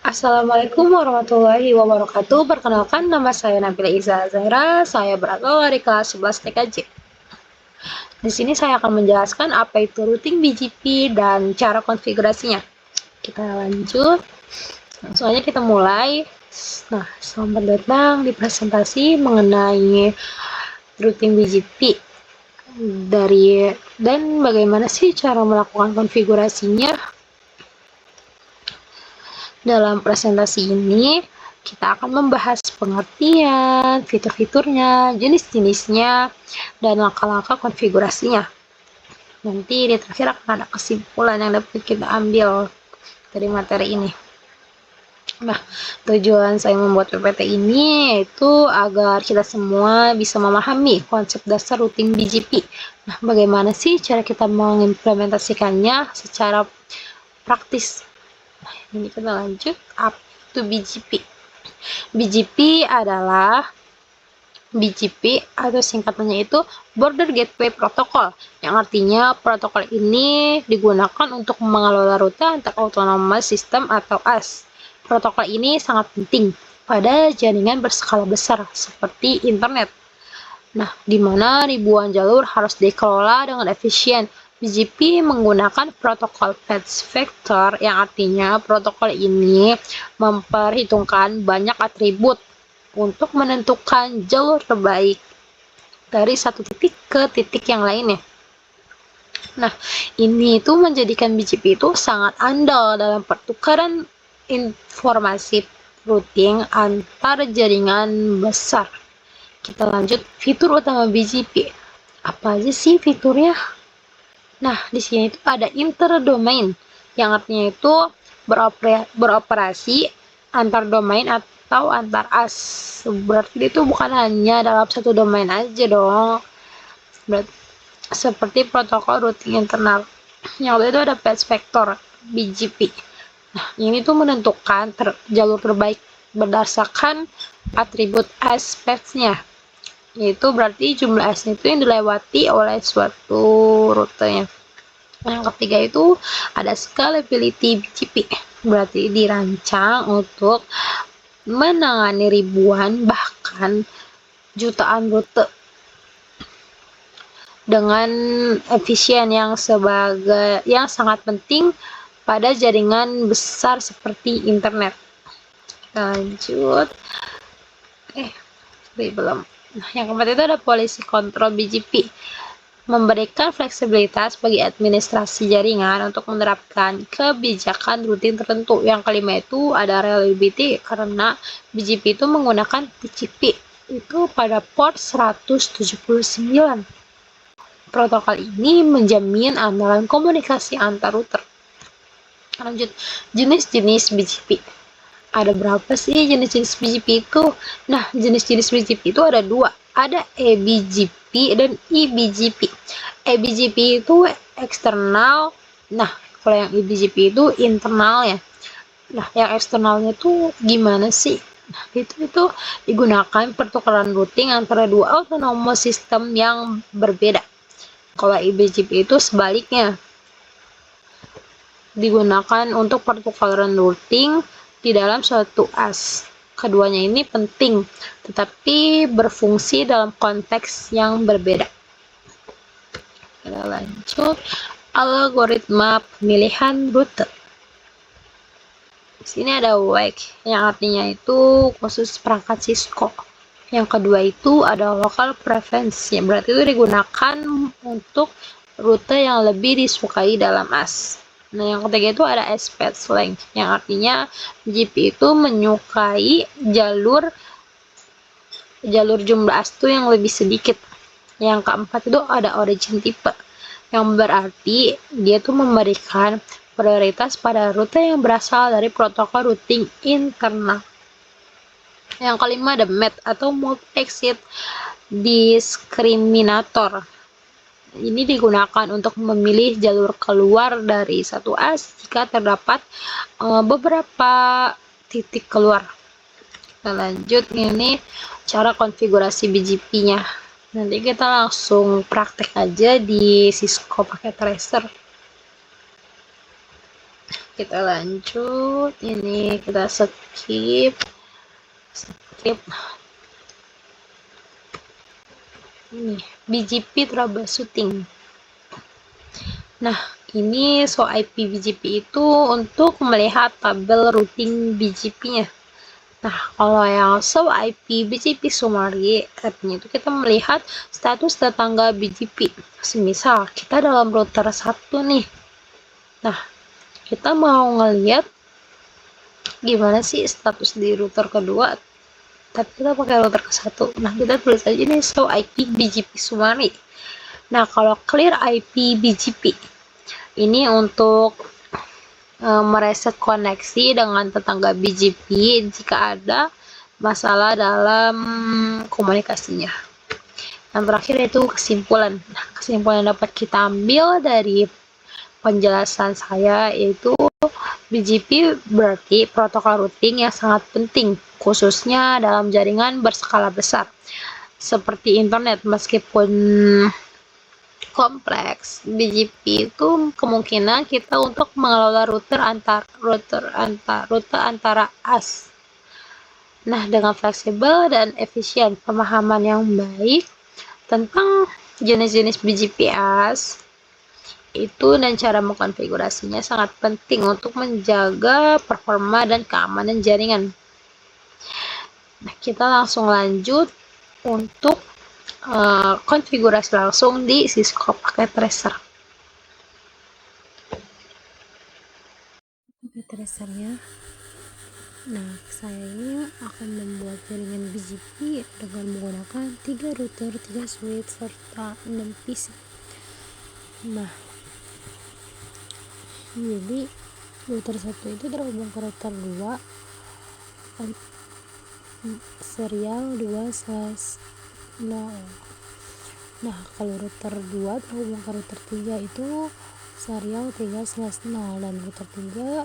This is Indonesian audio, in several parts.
Assalamualaikum warahmatullahi wabarakatuh. Perkenalkan, nama saya Nabila Iza Zahra. Saya berasal dari kelas 11 TKJ. Di sini saya akan menjelaskan apa itu routing BGP dan cara konfigurasinya. Kita lanjut. Langsung aja kita mulai. Nah, selamat datang di presentasi mengenai routing BGP dan bagaimana sih cara melakukan konfigurasinya. Dalam presentasi ini, kita akan membahas pengertian, fitur-fiturnya, jenis-jenisnya, dan langkah-langkah konfigurasinya. Nanti di terakhir akan ada kesimpulan yang dapat kita ambil dari materi ini. Nah, tujuan saya membuat PPT ini yaitu agar kita semua bisa memahami konsep dasar routing BGP. Nah, bagaimana sih cara kita mengimplementasikannya secara praktis? Nah, ini kita lanjut up to BGP. BGP atau singkatannya itu Border Gateway Protocol, yang artinya protokol ini digunakan untuk mengelola rute antar autonomous system atau AS. Protokol ini sangat penting pada jaringan berskala besar seperti internet. Nah, di mana ribuan jalur harus dikelola dengan efisien. BGP menggunakan protokol path vector, yang artinya protokol ini memperhitungkan banyak atribut untuk menentukan jalur terbaik dari satu titik ke titik yang lainnya. Nah, ini itu menjadikan BGP itu sangat andal dalam pertukaran informasi routing antar jaringan besar. Kita lanjut fitur utama BGP. Apa aja sih fiturnya? Nah, di sini itu ada interdomain, yang artinya itu beroperasi antar domain atau antar AS. Berarti itu bukan hanya dalam satu domain aja dong. Berarti seperti protokol routing internal. Yang itu ada path vector BGP. Nah, ini tuh menentukan jalur terbaik berdasarkan atribut AS path-nya. Yaitu berarti jumlah S itu yang dilewati oleh suatu rutenya. Yang ketiga itu ada scalability BGP, berarti dirancang untuk menangani ribuan bahkan jutaan rute dengan efisien yang sangat penting pada jaringan besar seperti internet. Lanjut. Belum. Nah, yang keempat itu ada policy control BGP, memberikan fleksibilitas bagi administrasi jaringan untuk menerapkan kebijakan routing tertentu. Yang kelima itu ada reliability, karena BGP itu menggunakan TCP itu pada port 179. Protokol ini menjamin andalan komunikasi antar router. Lanjut, jenis-jenis BGP. Ada berapa sih jenis-jenis BGP itu? Nah, jenis-jenis BGP itu ada dua. Ada eBGP dan eBGP. eBGP itu eksternal. Nah, kalau yang eBGP itu internal ya. Nah, yang eksternalnya itu gimana sih? Nah, itu digunakan pertukaran routing antara dua autonomous system yang berbeda. Kalau eBGP itu sebaliknya, digunakan untuk pertukaran routing di dalam suatu AS. Keduanya ini penting, tetapi berfungsi dalam konteks yang berbeda. Kita lanjut, algoritma pemilihan rute. Di sini ada WAC, yang artinya itu khusus perangkat Cisco. Yang kedua itu ada local preference, yang berarti itu digunakan untuk rute yang lebih disukai dalam AS. Nah, yang ketiga itu ada space length, yang artinya BGP itu menyukai jalur jumlah AS itu yang lebih sedikit. Yang keempat itu ada origin type, yang berarti dia tuh memberikan prioritas pada rute yang berasal dari protokol routing internal. Yang kelima ada MAC atau multi-exit discriminator. Ini digunakan untuk memilih jalur keluar dari satu AS jika terdapat beberapa titik keluar. Kita lanjut, ini cara konfigurasi BGP-nya. Nanti kita langsung praktek aja di Cisco pakai tracer. kita lanjut. Ini kita skip ini BGP troubleshooting. Nah, ini IP BGP itu untuk melihat tabel routing BGP-nya. Nah, kalau yang IP BGP summary, artinya itu kita melihat status tetangga BGP. Semisal kita dalam router 1 nih. Nah, kita mau ngeliat gimana sih status di router kedua, tapi kita pakai router ke 1. Nah, kita tulis aja nih IP BGP summary. Nah, kalau clear IP BGP ini untuk mereset koneksi dengan tetangga BGP jika ada masalah dalam komunikasinya. Yang terakhir itu kesimpulan. Nah, kesimpulan yang dapat kita ambil dari penjelasan saya yaitu BGP berarti protokol routing yang sangat penting, khususnya dalam jaringan berskala besar seperti internet. Meskipun kompleks, BGP itu kemungkinan kita untuk mengelola rute antara AS. Nah, dengan fleksibel dan efisien, pemahaman yang baik tentang jenis-jenis BGP AS itu dan cara mengkonfigurasinya sangat penting untuk menjaga performa dan keamanan jaringan. Nah, kita langsung lanjut untuk konfigurasi langsung di Cisco Packet Tracer. Packet Tracernya, nah saya ini akan membuat jaringan BGP dengan menggunakan 3 router, 3 switch, serta 6 PC. Nah, jadi router 1 itu terhubung ke router 2 serial 2/0. Nah, kalau router 2 terhubung ke router 3 itu serial 3/0, dan router 3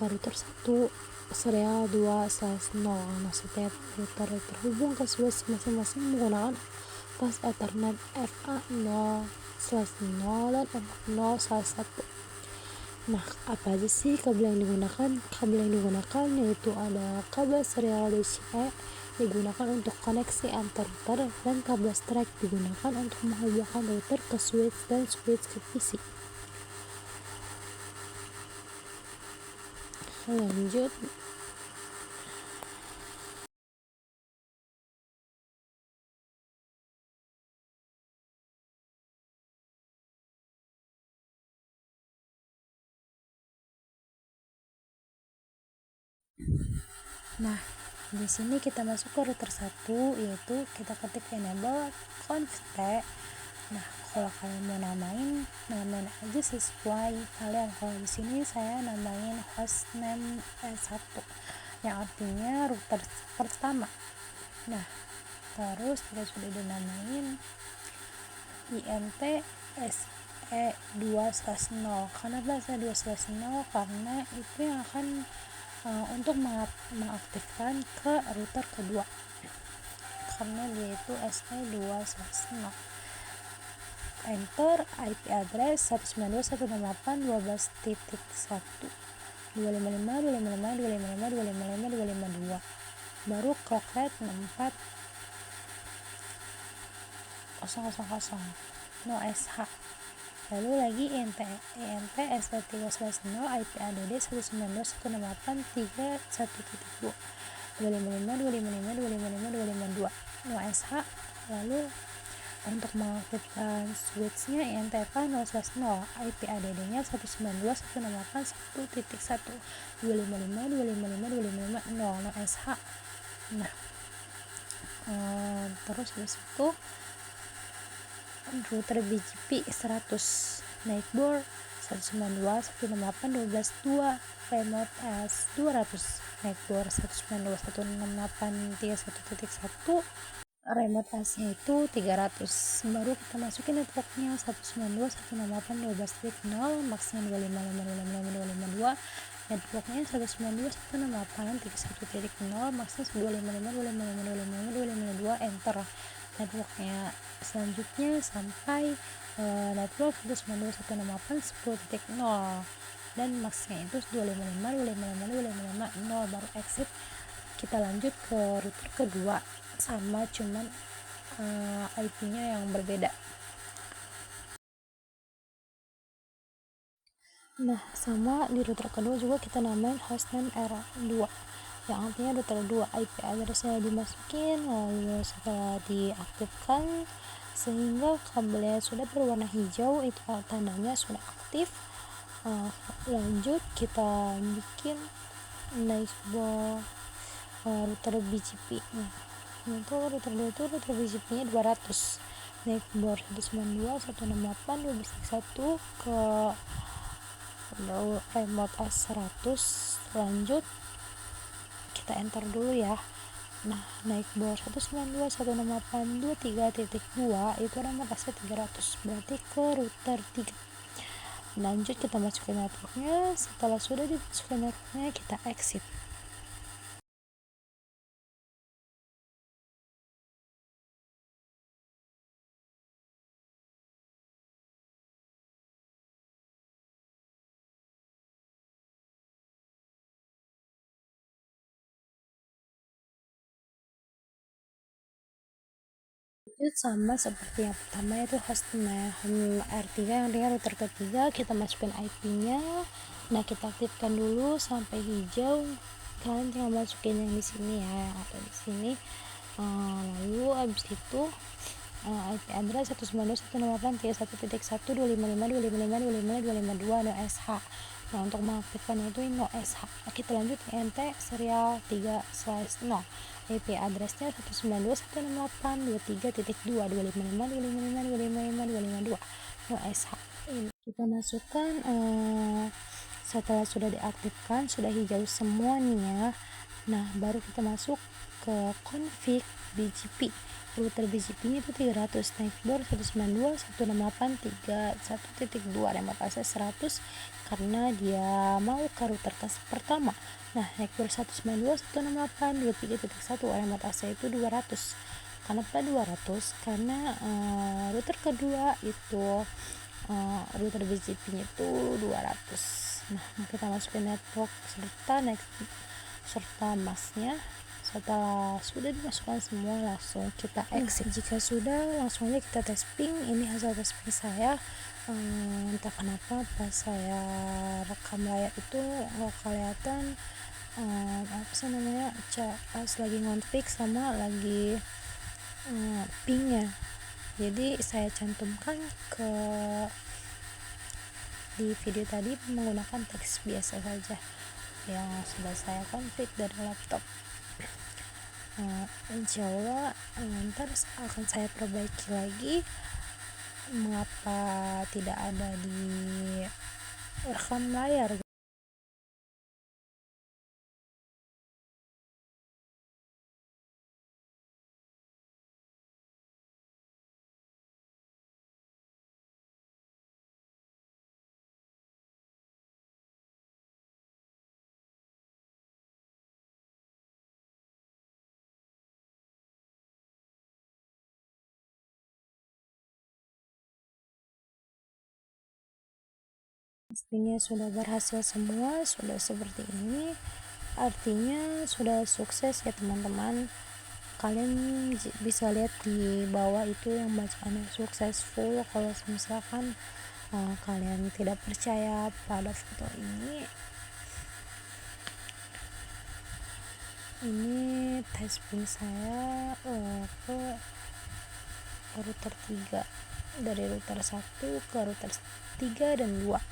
ke router 1 serial 2/0. Nah, setiap router terhubung ke switch masing-masing menggunakan pas Ethernet FA0/0 dan FA0/1. Nah, apa aja sih kabel yang digunakan? Kabel yang digunakan yaitu ada kabel serial DCE digunakan untuk koneksi antar router, dan kabel strike digunakan untuk menghubungkan router ke switch dan switch ke PC. Lanjut. Nah, di sini kita masuk ke router 1, yaitu kita ketik enable conft. Nah, kalau kalian mau namain aja sesuai kalian. Kalau di sini saya namain hostname 1 yang artinya router pertama. Nah, terus kita sudah dinamain INT SE2/0. Kenapa SE2/0? Karena itu yang akan untuk mengaktifkan ke router kedua, karena dia itu SE2/0. Enter IP address 192.168.12.1 255.255.255.255.255.2. baru clock rate 64.000 no SH. Lalu lagi INT ST3/0 IP ADD 192.168.3.1.2 255.255.255.255.2 no SH. Lalu untuk mengaktifkan switchnya INT FA0/0 IP ADD nya 192.168.1.1 255.255.255.0 no SH. Nah, terus habis itu router BGP 100 nightboard 192.168.12.2 remote as 200 nightboard 192.168.31.1 remote as-nya itu 300. Baru kita masukin networknya 192.168.12.0 maksnya 255.255.255.2. networknya 192.168.31.0 maksnya 255.255.255.255.2. enter networknya. Selanjutnya sampai network 192.168.10.0. dan maksnya itu 255 baru exit. Kita lanjut ke router kedua, sama cuman IP-nya yang berbeda. Nah, sama di router kedua juga kita namain hostname R2, yang artinya router 2. IP address-nya dimasukin, lalu setelah diaktifkan sehingga kabelnya sudah berwarna hijau, itu tandanya sudah aktif. Lanjut kita bikin Nightboard router BGP. Nah, itu router 2 itu router BGP nya 200, Nightboard 192.168.12.1 ke remote A100. Lanjut kita enter dulu ya. Nah, Nightboard 192.168.23.2 itu remote AC 300, berarti ke router 3. Lanjut kita masukin networknya. Setelah sudah dimasukkan networknya, kita exit. Lanjut sama seperti yang pertama, itu hostnya R3 yang dengan router ketiga, kita masukin IP-nya. Nah, kita aktifkan dulu sampai hijau. Kalian tinggal masukin yang di sini ya, yang ada di sini. Lalu abis itu IP address 192.168.31.1.255.255.255.252 no.sh. Nah, untuk mengaktifkan itu no sh. Kita lanjut nt serial 3/0. IP address-nya 192.168.23.2.255.255.255.252 no sh. Kita masukkan setelah sudah diaktifkan, sudah hijau semua nih ya. Nah, baru kita masuk ke config BGP. Router BGP nya itu 300, Nightboard 192.168.3.1.2, remote access 100 karena dia mau ke router pertama. Nah, Nightboard 192.168.23.1, remote access itu 200. Kenapa 200? Karena router kedua itu router BGP nya itu 200. Nah, kita masukin network serta masnya. Setelah sudah dimasukkan semua, langsung kita exit. Jika sudah, langsung aja kita tes ping. Ini hasil tes ping saya. Entah kenapa pas saya rekam layar itu nggak kelihatan apa sih namanya, pas lagi ngonfig sama lagi pingnya. Jadi saya cantumkan di video tadi menggunakan teks biasa saja yang sudah saya config dari laptop. Insya Allah ntar akan saya perbaiki lagi mengapa tidak ada di rekam layar. Pastinya sudah berhasil semua, sudah seperti ini, artinya sudah sukses ya teman-teman. Kalian bisa lihat di bawah itu yang bacaannya successful. Kalau misalkan kalian tidak percaya pada foto ini tes ping saya ke router 3, dari router 1 ke router 3 dan 2.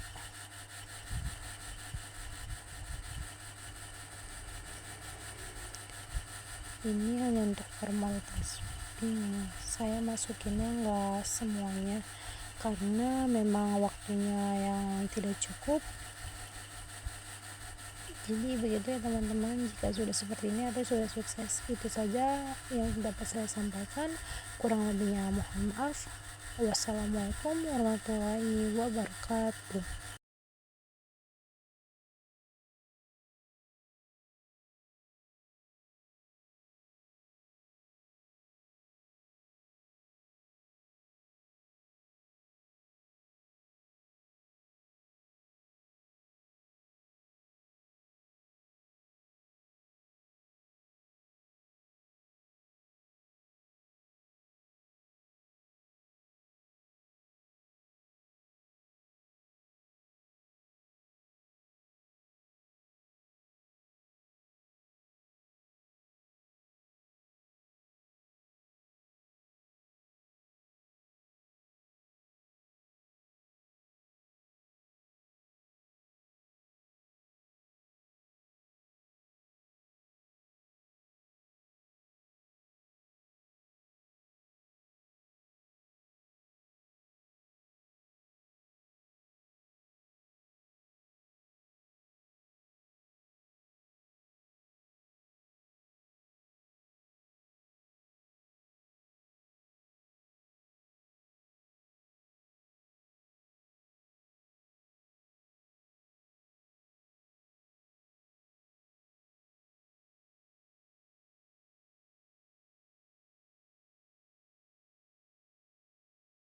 Ini hanya untuk formalitas ping. Saya masukinnya nggak semuanya karena memang waktunya yang tidak cukup. Jadi begitu ya teman-teman, jika sudah seperti ini atau sudah sukses. Itu saja yang dapat saya sampaikan, kurang lebihnya mohon maaf. Wassalamualaikum warahmatullahi wabarakatuh.